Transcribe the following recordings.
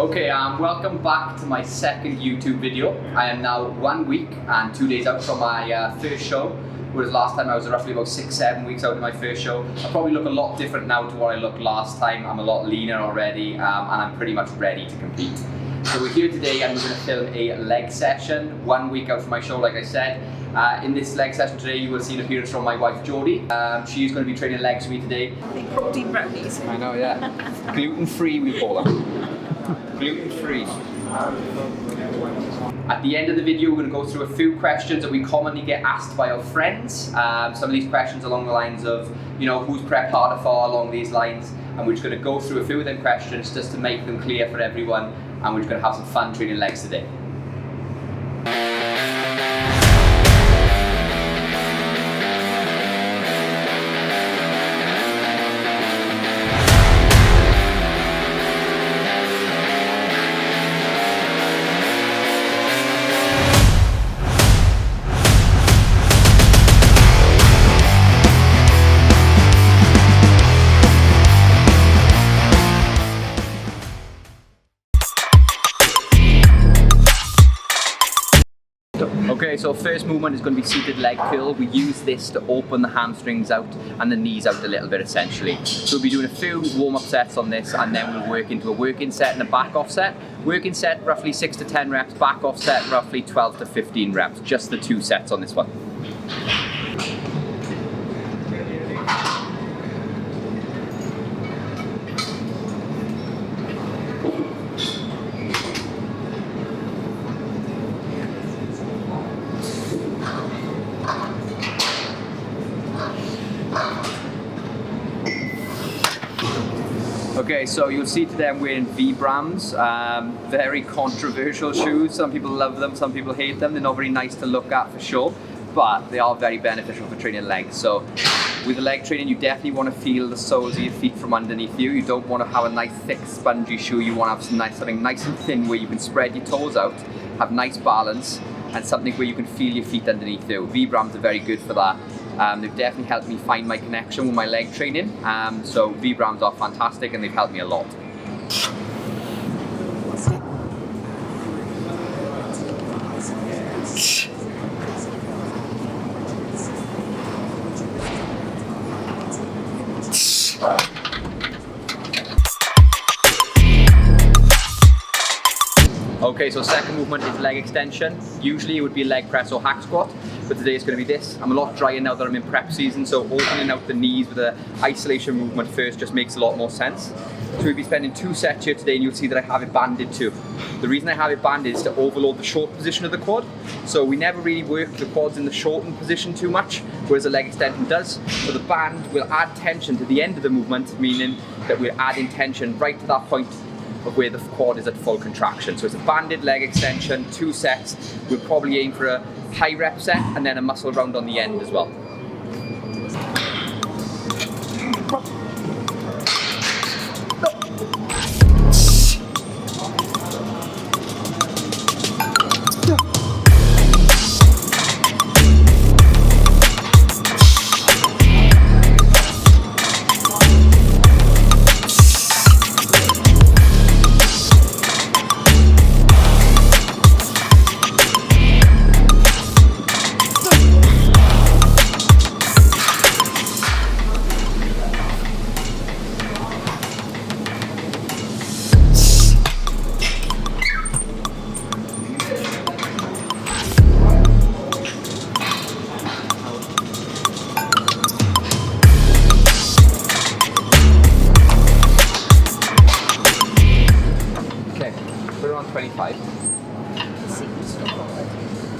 Okay, welcome back to my second YouTube video. I am now 1 week and 2 days out from my first show, whereas last time I was roughly about 6-7 weeks out of my first show. I probably look a lot different now to what I looked last time. I'm a lot leaner already and I'm pretty much ready to compete. So we're here today and we're going to film a leg session 1 week out from my show, like I said. In this leg session today, you will see an appearance from my wife, Jodie. She's going to be training legs for me today. Protein brownies. I know, yeah. Gluten-free, we call them. Gluten-free. At the end of the video, we're going to go through a few questions that we commonly get asked by our friends. Some of these questions along the lines of, who's prepped harder for, along these lines. And we're just going to go through a few of them questions just to make them clear for everyone. And we're just going to have some fun training legs today. Okay, so first movement is going to be seated leg curl. We use this to open the hamstrings out and the knees out a little bit essentially. So we'll be doing a few warm-up sets on this and then we'll work into a work-in set and a back-off set. Work-in set roughly 6 to 10 reps, back-off set roughly 12 to 15 reps, just the 2 sets on this one. Okay, so you'll see today I'm wearing Vibrams, very controversial shoes. Some people love them, some people hate them. They're not very nice to look at for sure, but they are very beneficial for training legs. So with the leg training, you definitely want to feel the soles of your feet from underneath you. You don't want to have a nice thick spongy shoe. You want to have something nice and thin where you can spread your toes out, have nice balance, and something where you can feel your feet underneath you. Vibrams are very good for that. They've definitely helped me find my connection with my leg training. So Vibrams are fantastic and they've helped me a lot. Okay, so second movement is leg extension. Usually it would be leg press or hack squat, but today it's going to be this. I'm a lot drier now that I'm in prep season, so opening out the knees with an isolation movement first just makes a lot more sense. So we'll be spending 2 sets here today and you'll see that I have it banded too. The reason I have it banded is to overload the short position of the quad. So we never really work the quads in the shortened position too much, whereas the leg extension does. So the band will add tension to the end of the movement, meaning that we're adding tension right to that point of where the quad is at full contraction. So it's a banded leg extension, 2 sets. We'll probably aim for a high rep set and then a muscle round on the end as well. Put it on 25.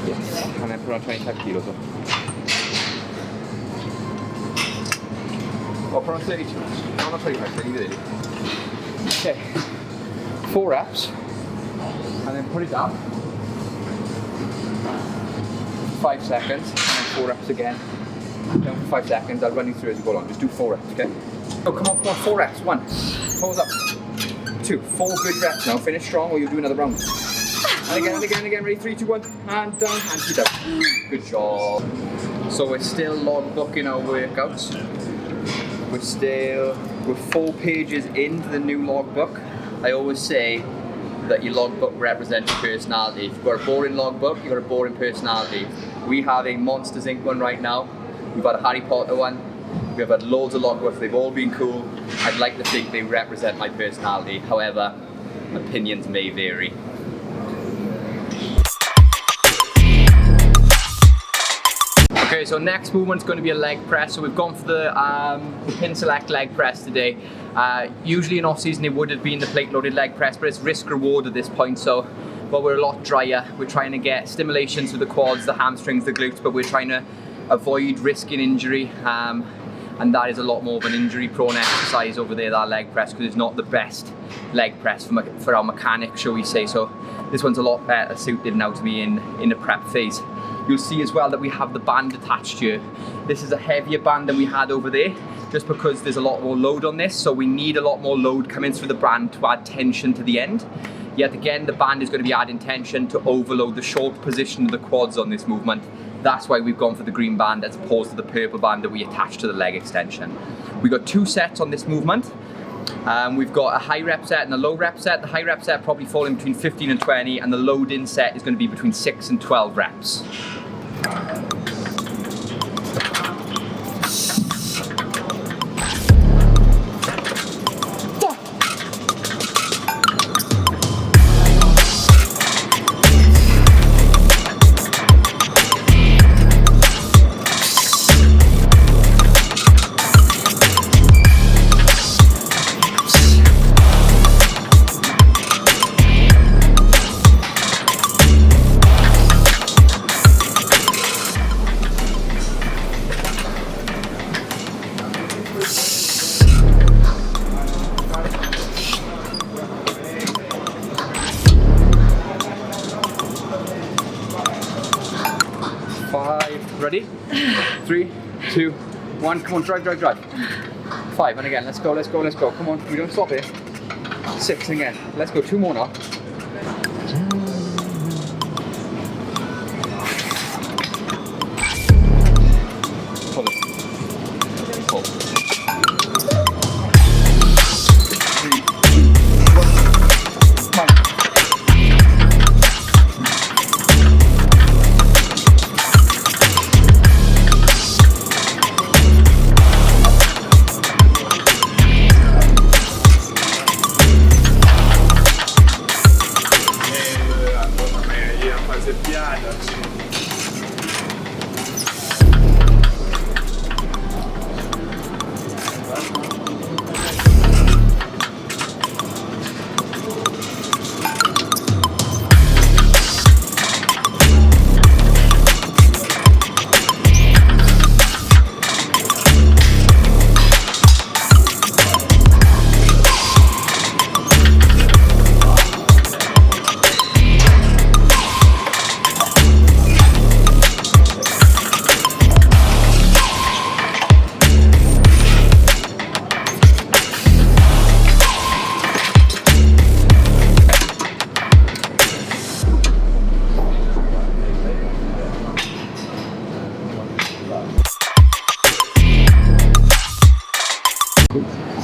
Yes, and then put on 25 kilos. Well, put on 32. No, not 25, 30. Okay, 4 reps, and then put it down. 5 seconds, and then 4 reps again. Down for 5 seconds. I'll run you through as we go along. Just do 4 reps, okay? Oh, come on, 4 reps. 1. Pause up. 2. 4 good reps now. Finish strong or you'll do another round. And again, and again, and again. Ready? 3, 2, 1. Hand down, hand feet up. Good job. So we're still log booking our workouts. We're 4 pages into the new logbook. I always say that your logbook represents your personality. If you've got a boring logbook, you've got a boring personality. We have a Monsters Inc. one right now. We've had a Harry Potter one. We've had loads of logbooks. They've all been cool. I'd like to think they represent my personality. However, opinions may vary. Okay, so next movement's going to be a leg press. So we've gone for the pin select leg press today. Usually in off season it would have been the plate loaded leg press, but it's risk reward at this point. So, but we're a lot drier. We're trying to get stimulation to the quads, the hamstrings, the glutes, but we're trying to avoid risking injury. And that is a lot more of an injury prone exercise over there, that leg press, because it's not the best leg press for our mechanics, shall we say. So this one's a lot better suited now to me in the prep phase. You'll see as well that we have the band attached here. This is a heavier band than we had over there, just because there's a lot more load on this, so we need a lot more load coming through the band to add tension to the end. Yet again, the band is going to be adding tension to overload the short position of the quads on this movement. That's why we've gone for the green band as opposed to the purple band that we attach to the leg extension. We've got 2 sets on this movement. We've got a high rep set and a low rep set. The high rep set probably falling between 15 and 20, and the load in set is going to be between 6 and 12 reps. Ready? 3, 2, 1. Come on, drive, drive, drive. 5, and again. Let's go, let's go, let's go. Come on, we don't stop here. 6, and again. Let's go. 2 more now. Pull it. Pull. 3, 2, 1. Come on.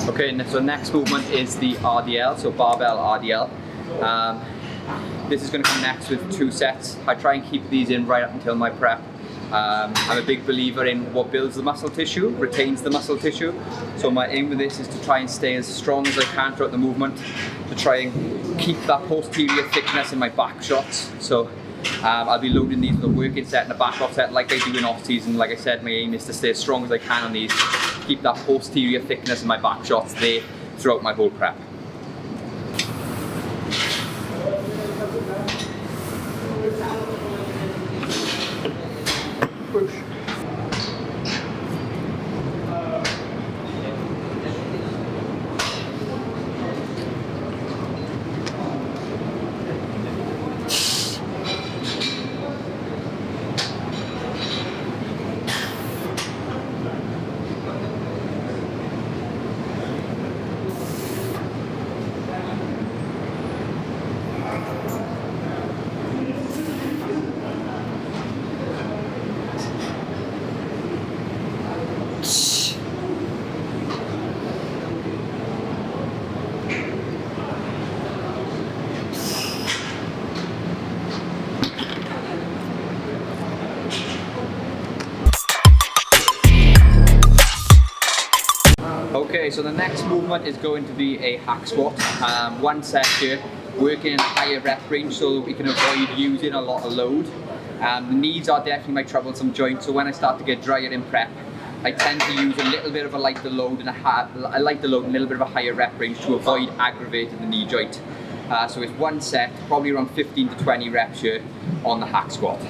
Okay, so next movement is the RDL, so barbell RDL. This is going to come next with 2 sets. I try and keep these in right up until my prep. I'm a big believer in what builds the muscle tissue, retains the muscle tissue. So my aim with this is to try and stay as strong as I can throughout the movement, to try and keep that posterior thickness in my back shots. So I'll be loading these with a working set and a back off set like I do in off season. Like I said, my aim is to stay as strong as I can on these, keep that posterior thickness in my back shots there throughout my whole prep. Push. Okay, so the next movement is going to be a hack squat. One set here, working in a higher rep range so that we can avoid using a lot of load. The knees are definitely my troublesome joint, so when I start to get drier in prep, I tend to use a little bit of a lighter load and a little bit of a higher rep range to avoid aggravating the knee joint. So it's one set, probably around 15 to 20 reps here on the hack squat.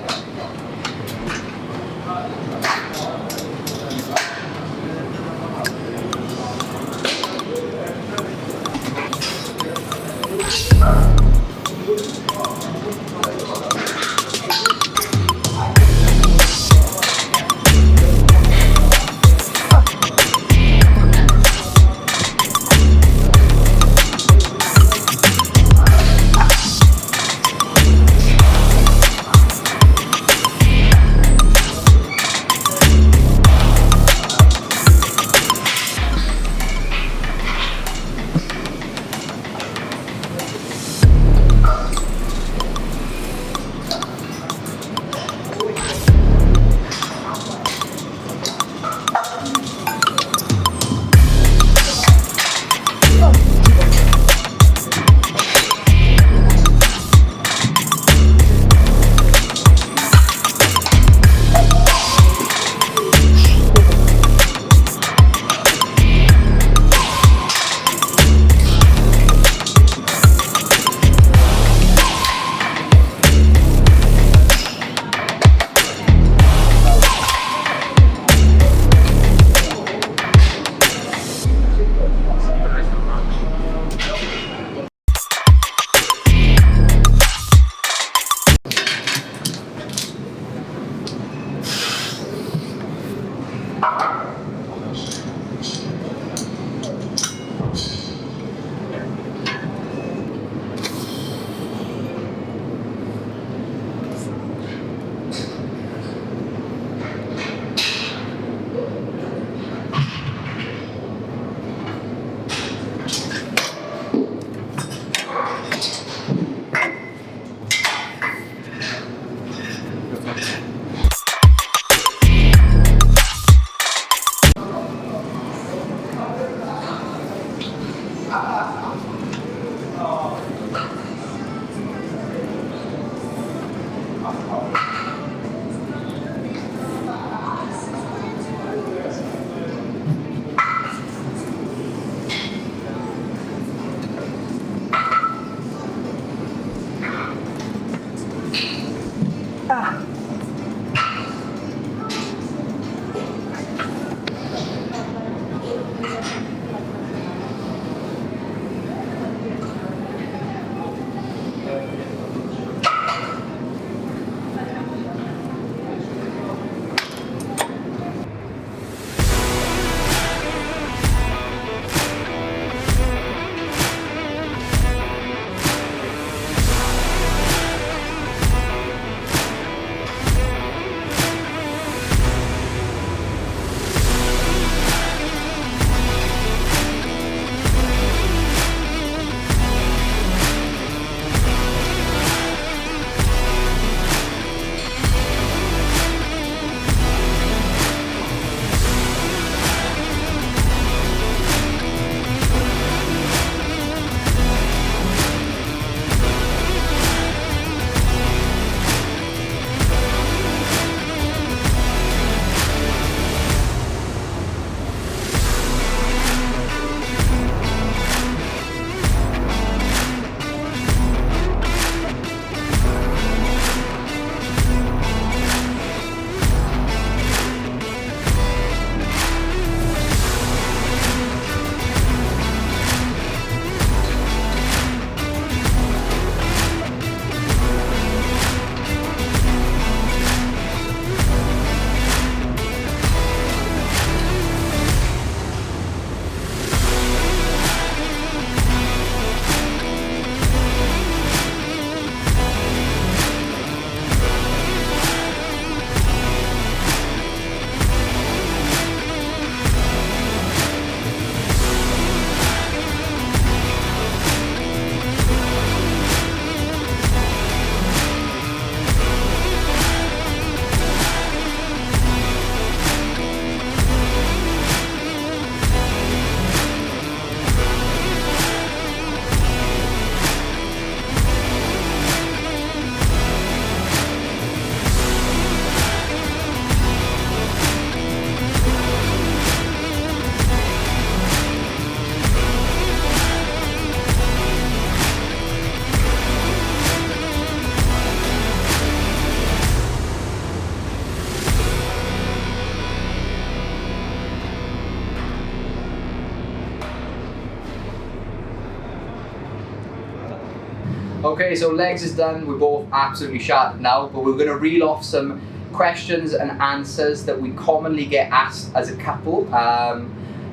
Okay, so legs is done. We're both absolutely shattered now, but we're going to reel off some questions and answers that we commonly get asked as a couple.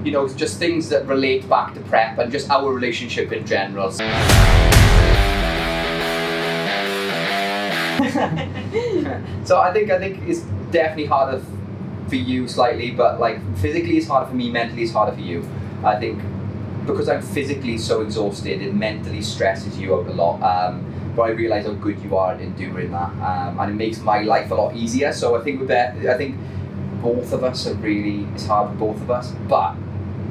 You know, just things that relate back to prep and just our relationship in general. So I think it's definitely harder for you slightly, but like physically it's harder for me, mentally it's harder for you. I think because I'm physically so exhausted, it mentally stresses you out a lot. But I realise how good you are at enduring that, and it makes my life a lot easier. So I think both of us it's hard for both of us, but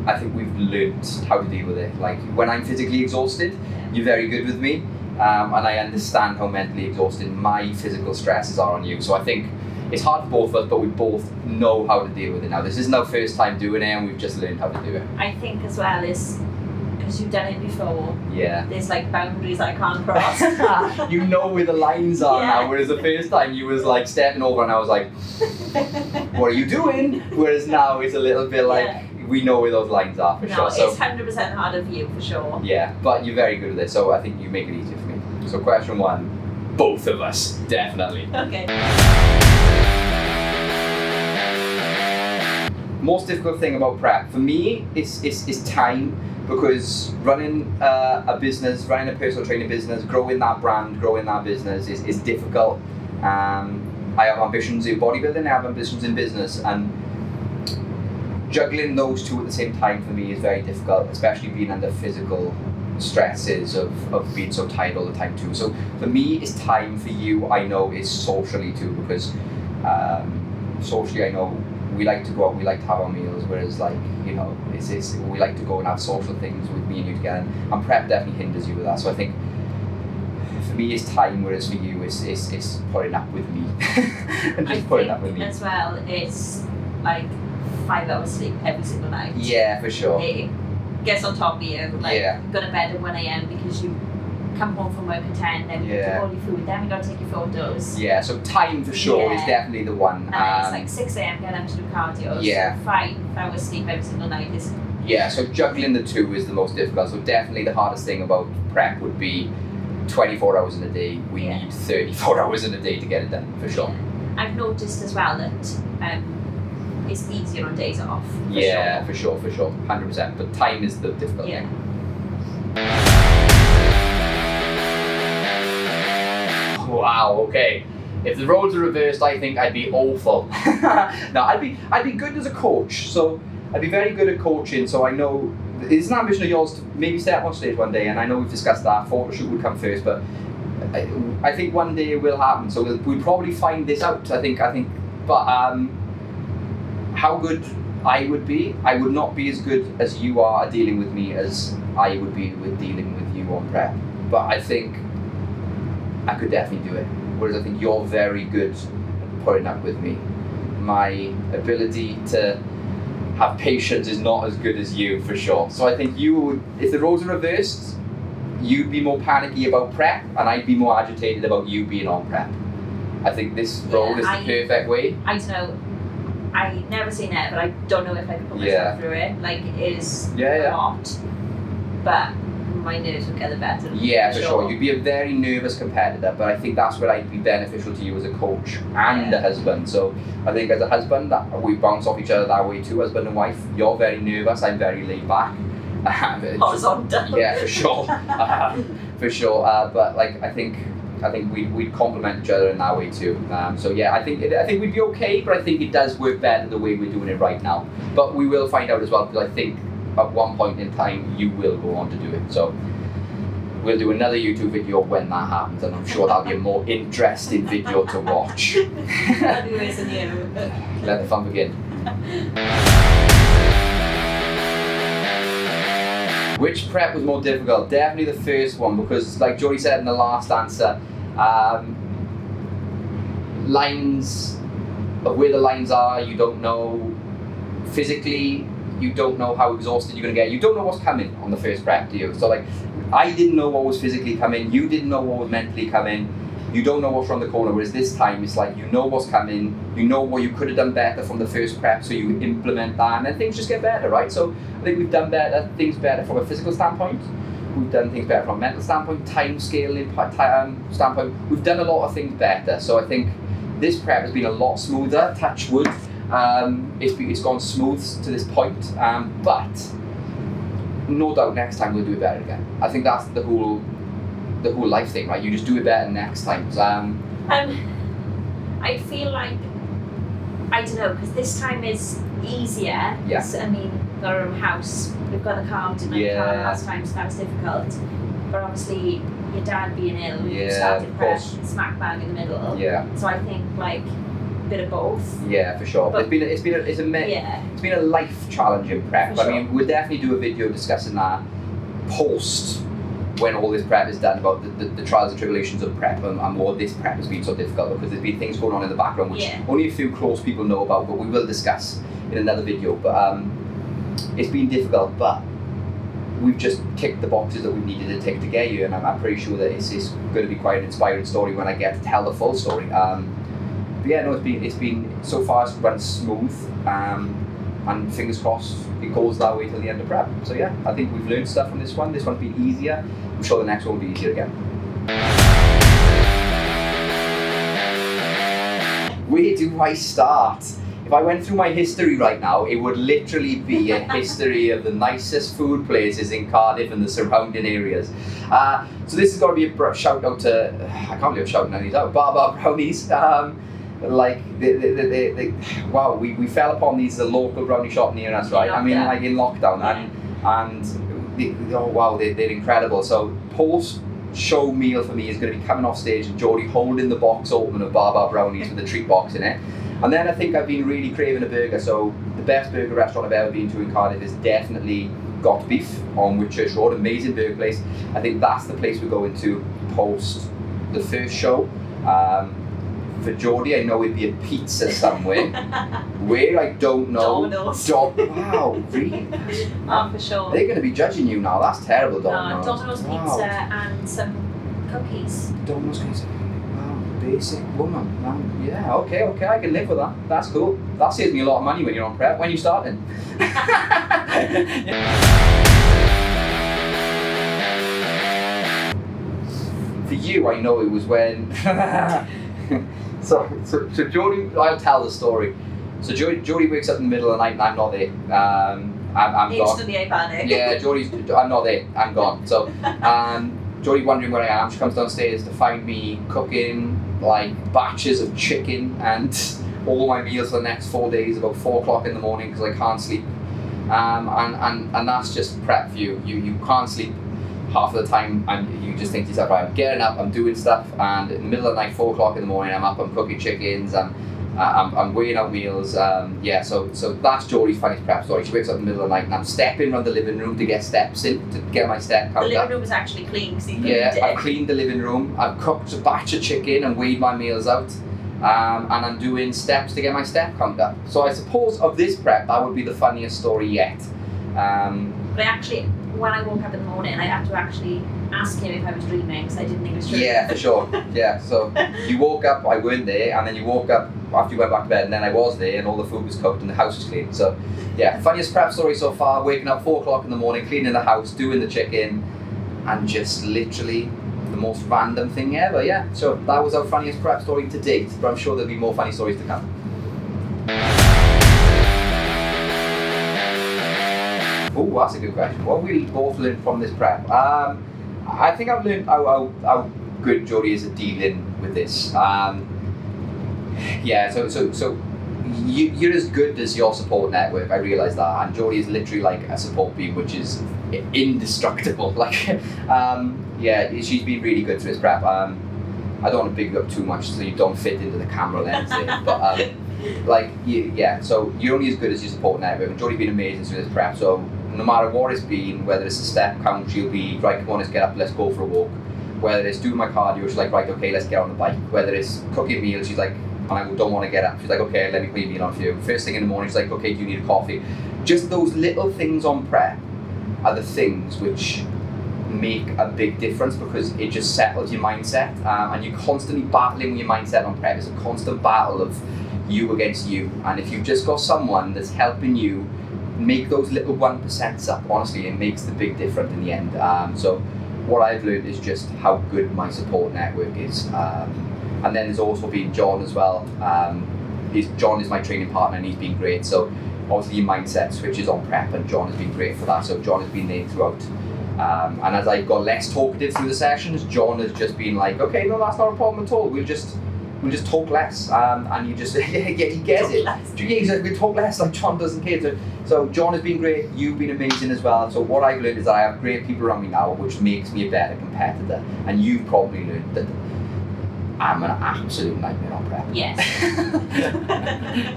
I think we've learned how to deal with it. Like when I'm physically exhausted, you're very good with me, and I understand how mentally exhausted my physical stresses are on you. So I think it's hard for both of us, but we both know how to deal with it now. This isn't our first time doing it, and we've just learned how to do it. I think as well is because you've done it before. Yeah. There's like boundaries I can't cross. You know where the lines are Yeah. now, whereas the first time you was like stepping over and I was like, what are you doing? Whereas now it's a little bit like, we know where those lines are for sure. So, it's 100% harder for you for sure. yeah, but you're very good at it, so I think you make it easier for me. So question 1, both of us, definitely. Okay. Most difficult thing about prep, for me, is time, because running a business, running a personal training business, growing that brand, growing that business is difficult. I have ambitions in bodybuilding, I have ambitions in business, and juggling those two at the same time for me is very difficult, especially being under physical stresses of being so tired all the time too. So for me, it's time. For you, I know, is socially too, because socially I know we like to go out, we like to have our meals, whereas like, you know, it's we like to go and have social things with me and you together, and prep definitely hinders you with that. So I think for me it's time, whereas for you it's putting up with me. And just putting up with me. As well, it's like 5 hours sleep every single night. Yeah, for sure. It gets on top of you, like Yeah. go to bed at 1 a.m. because you come home from work at 10, then you Yeah. get all your food, then we got to take your photos. Yeah, so time for sure is Yeah. definitely the one. And then it's like 6 a.m. get up to do cardio. Yeah. So 5 hours sleep every single night is. Yeah, so juggling the two is the most difficult. So definitely the hardest thing about prep would be 24 hours in a day. We Yeah. need 34 hours in a day to get it done, for sure. I've noticed as well that it's easier on days off. Yeah, for sure, 100%. But time is the difficult Yeah. thing. Wow, okay. If the roles are reversed, I think I'd be awful. No, I'd be good as a coach. So I'd be very good at coaching. So I know it's an ambition of yours to maybe step on stage one day, and I know we've discussed that photo shoot would come first, but I think one day it will happen. So we'll probably find this out. I think. But how good I would not be as good as you are at dealing with me as I would be with dealing with you on prep. But I think I could definitely do it. Whereas I think you're very good at putting up with me. My ability to have patience is not as good as you, for sure. So I think you would, if the roles are reversed, you'd be more panicky about prep, and I'd be more agitated about you being on prep. I think this role is the perfect way. I don't know. I never seen it, but I don't know if I could put myself through it. Like, it is a lot, but my nerves would get the better. Yeah, for sure. You'd be a very nervous competitor, but I think that's where I'd be beneficial to you as a coach and a husband. So I think as a husband, we bounce off each other that way too, husband and wife. You're very nervous, I'm very laid back. Horizontal. Yeah, for sure. For sure. But like, I think we'd complement each other in that way too. So yeah, I think we'd be okay, but I think it does work better the way we're doing it right now. But we will find out as well, because I think at one point in time you will go on to do it. So we'll do another YouTube video when that happens, and I'm sure that'll be a more interesting video to watch. That'll be worse than you. Let the fun begin. Which prep was more difficult? Definitely the first one, because like Jodie said in the last answer, lines of where the lines are, you don't know. Physically, you don't know how exhausted you're going to get. You don't know what's coming on the first prep, do you? So like, I didn't know what was physically coming, you didn't know what was mentally coming, you don't know what's around the corner, whereas this time it's like, you know what's coming, you know what you could have done better from the first prep, so you implement that, and then things just get better, right? So I think we've done things better from a physical standpoint. We've done things better from a mental standpoint, time scaling standpoint. We've done a lot of things better. So I think this prep has been a lot smoother, touch wood. It's gone smooth to this point, but no doubt next time we'll do it better again. I think that's the whole life thing, right? You just do it better next time. I feel like, I don't know, because this time is easier. Yeah. I mean, got our own house, we've got the car, we didn't have the car last time, so that was difficult. But obviously, your dad being ill, you started prep smack bang in the middle. Yeah. So I think like a bit of both. Yeah, for sure. But it's been a life challenging prep. For sure. I mean, we'll definitely do a video discussing that post when all this prep is done, about the trials and tribulations of prep and what this prep has been so difficult, because there's been things going on in the background which only a few close people know about, but we will discuss in another video. But it's been difficult, but we've just ticked the boxes that we needed to tick to get you, and I'm pretty sure that it's going to be quite an inspiring story when I get to tell the full story. But yeah, no, it's been so far it's run smooth, and fingers crossed it goes that way till the end of prep. So yeah, I think we've learned stuff from this one. This one's been easier. I'm sure the next one will be easier again. Where do I start? If I went through my history right now, it would literally be a history of the nicest food places in Cardiff and the surrounding areas. So this has got to be a shout out to, I can't believe I'm shouting these out, Bar Brownies. Like, wow, we fell upon these local brownie shop near us, right? I mean, like in lockdown, they're incredible. So post show meal for me is going to be coming off stage and Jodie holding the box open of Bar Brownies with the treat box in it. And then I think I've been really craving a burger. So the best burger restaurant I've ever been to in Cardiff is definitely Got Beef on Whitchurch Road. Amazing burger place. I think that's the place we're going to post the first show. For Jodie, I know it'd be a pizza somewhere. Where, I don't know. Domino's. Wow, really? Oh, for sure. They're going to be judging you now. That's terrible, Domino's. Domino's pizza and some cookies. Domino's pizza. Wow, basic woman. Yeah, okay, I can live with that. That's cool. That saves me a lot of money when you're on prep. When are you starting? For you, I know it was when... So Jodie, I'll tell the story. So Jodie wakes up in the middle of the night and I'm not there. I'm instantly gone. panic. Yeah, I'm not there. I'm gone. So Jodie wondering where I am. She comes downstairs to find me cooking like batches of chicken and all my meals for the next 4 days, about 4 o'clock in the morning because I can't sleep. And that's just prep for you. You can't sleep half of the time, and you just think to yourself, right, I'm getting up, I'm doing stuff, and in the middle of the night, 4 o'clock in the morning, I'm up, I'm cooking chickens, I'm weighing out meals. So that's Jodie's funniest prep story. She wakes up in the middle of the night, and I'm stepping around the living room to get steps in, to get my step count. The living room is actually clean because I've cleaned the living room, I've cooked a batch of chicken and weighed my meals out, and I'm doing steps to get my step count up. So I suppose of this prep, that would be the funniest story yet. But actually, when I woke up in the morning, I had to actually ask him if I was dreaming because I didn't think it was true. Yeah, for sure. Yeah, so you woke up, I weren't there, and then you woke up after you went back to bed, and then I was there, and all the food was cooked and the house was clean. So yeah, funniest prep story so far, waking up 4 o'clock in the morning, cleaning the house, doing the chicken, and just literally the most random thing ever, yeah. So that was our funniest prep story to date, but I'm sure there'll be more funny stories to come. Oh, that's a good question. What have we both learned from this prep? I think I've learned how good Jodie is at dealing with this. Yeah, so you're as good as your support network. I realise that, and Jodie is literally like a support beam, which is indestructible. Like, yeah, she's been really good through this prep. I don't want to big you up too much so you don't fit into the camera lens there, but like, yeah. So you're only as good as your support network, and Jodie's been amazing through this prep. So no matter what it's been, whether it's a step count, she'll be right, come on, let's get up, let's go for a walk. Whether it's doing my cardio, she's like, right, okay, let's get on the bike. Whether it's cooking meals, she's like, and I don't want to get up, she's like, okay, let me put your meal on for you. First thing in the morning, she's like, okay, do you need a coffee? Just those little things on prep are the things which make a big difference, because it just settles your mindset, and you're constantly battling with your mindset on prep. It's a constant battle of you against you, and if you've just got someone that's helping you make those little 1% up. Honestly, it makes the big difference in the end. So what I've learned is just how good my support network is. And then there's also been John as well. John is my training partner and he's been great. So obviously your mindset switches on prep, and John has been great for that. So John has been there throughout. And as I got less talkative through the sessions, John has just been like, okay, no, that's not a problem at all. We'll just talk less, and you just he gets it. Yeah, we talk less. Like John doesn't care. So John has been great. You've been amazing as well. So what I've learned is that I have great people around me now, which makes me a better competitor. And you've probably learned that I'm an absolute nightmare on prep. Yes.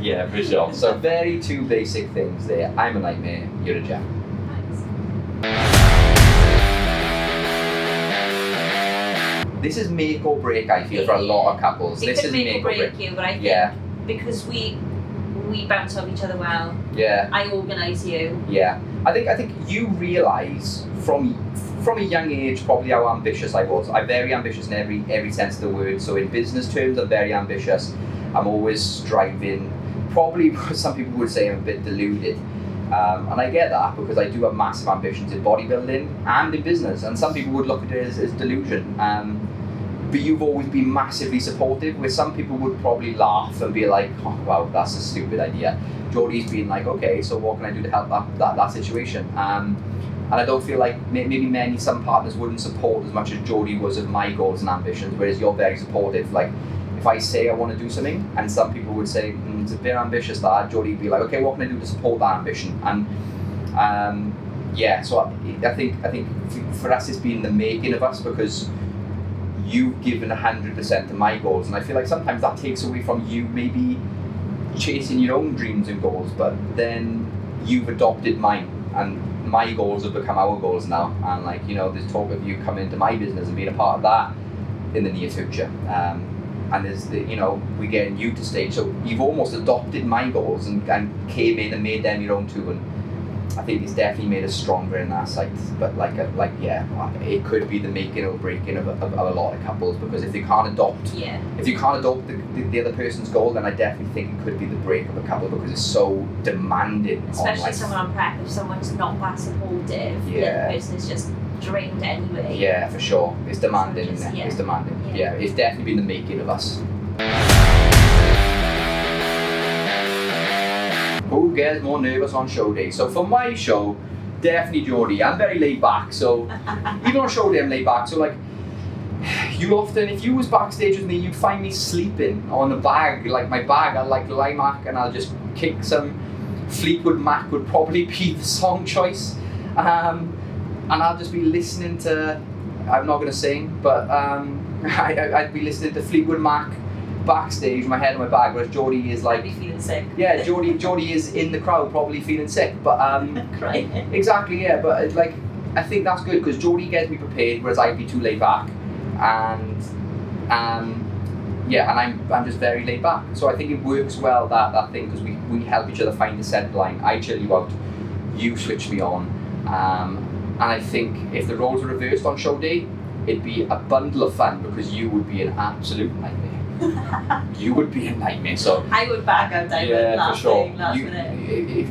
Yeah, for sure. So very two basic things there. I'm a nightmare. You're a gem. This is make or break, I feel, for a lot of couples. It could make or break you, but I think because we bounce off each other well. Yeah. I organise you. Yeah. I think you realise from a young age probably how ambitious I was. I'm very ambitious in every sense of the word. So in business terms, I'm very ambitious. I'm always striving. Probably some people would say I'm a bit deluded. And I get that because I do have massive ambitions in bodybuilding and in business. And some people would look at it as delusion. But you've always been massively supportive, where some people would probably laugh and be like, oh wow, that's a stupid idea. Jodie's been like, okay, so what can I do to help that situation? And I don't feel like maybe some partners wouldn't support as much as Jodie was of my goals and ambitions, whereas you're very supportive. Like if I say I want to do something, and some people would say, it's a bit ambitious that, Jodie would be like, okay, what can I do to support that ambition? And so I think for us it's been the making of us, because you've given 100% to my goals, and I feel like sometimes that takes away from you maybe chasing your own dreams and goals, but then you've adopted mine, and my goals have become our goals now, and like, you know, there's talk of you coming into my business and being a part of that in the near future, and there's we're getting you to stage, so you've almost adopted my goals and came in and made them your own too, and I think it's definitely made us stronger in that side. But it could be the making or breaking of a lot of couples, because if you can't adopt the other person's goal, then I definitely think it could be the break of a couple, because it's so demanding. Especially someone on prep, if someone's not that supportive, the other person is just drained anyway. Yeah, for sure. It's demanding, so isn't it? It's demanding. Yeah, it's definitely been the making of us. Who gets more nervous on show day? So for my show, definitely Jodie. I'm very laid back, so even on show day I'm laid back. So like, you often, if you was backstage with me, you'd find me sleeping on a bag, like my bag. I'll like lie back and I'll just kick some Fleetwood Mac would probably be the song choice, and I'll just be listening to. I'm not gonna sing, but I'd be listening to Fleetwood Mac backstage, my head on my bag, whereas Jodie is like, feeling sick. Yeah, Jodie is in the crowd, probably feeling sick, but crying. Exactly, yeah. But like, I think that's good because Jodie gets me prepared, whereas I'd be too laid back, and I'm just very laid back. So I think it works well that thing, because we help each other find the set line. I chill you out, you switch me on, and I think if the roles were reversed on show day, it'd be a bundle of fun, because you would be an absolute nightmare. You would be a nightmare. So I would back out. For sure. Minute.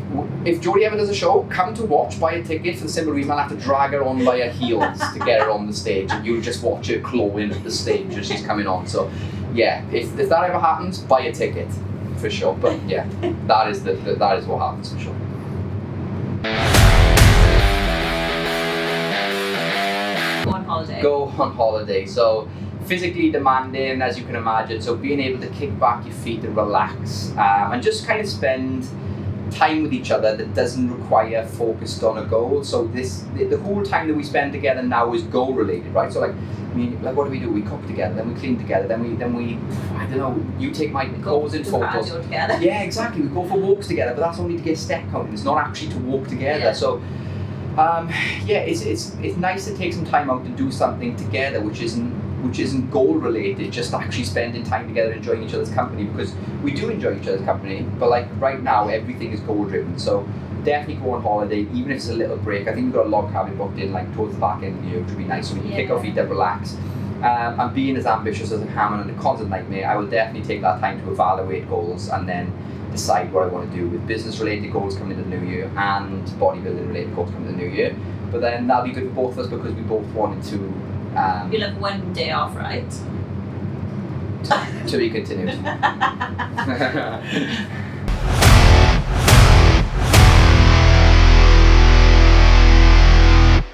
If Jodie ever does a show, come to watch, buy a ticket, for the simple reason I'll have to drag her on by her heels to get her on the stage, and you'll just watch her clawing at the stage as she's coming on. So yeah, if that ever happens, buy a ticket for sure. But yeah, that is what happens for sure. Go on holiday. So physically demanding, as you can imagine, so being able to kick back your feet and relax, and just kind of spend time with each other that doesn't require focused on a goal. So the whole time that we spend together now is goal related, right? So like, I mean, like, what do? We cook together, then we clean together, then we I don't know, you take my clothes in photos. Yeah, exactly. We go for walks together, but that's only to get step counting. It's not actually to walk together. Yeah. So it's nice to take some time out and do something together, which isn't goal related, just actually spending time together, enjoying each other's company, because we do enjoy each other's company, but like right now everything is goal driven. So definitely go on holiday, even if it's a little break. I think we've got a log cabin booked in like towards the back end of the year, which would be nice, so we can kick our feet up, relax, I'm being as ambitious as I can and a constant nightmare. I will definitely take that time to evaluate goals and then decide what I want to do with business-related goals coming into the new year and bodybuilding-related goals coming into the new year. But then that'll be good for both of us because we both wanted to... You'll have one day off, right? to be continued.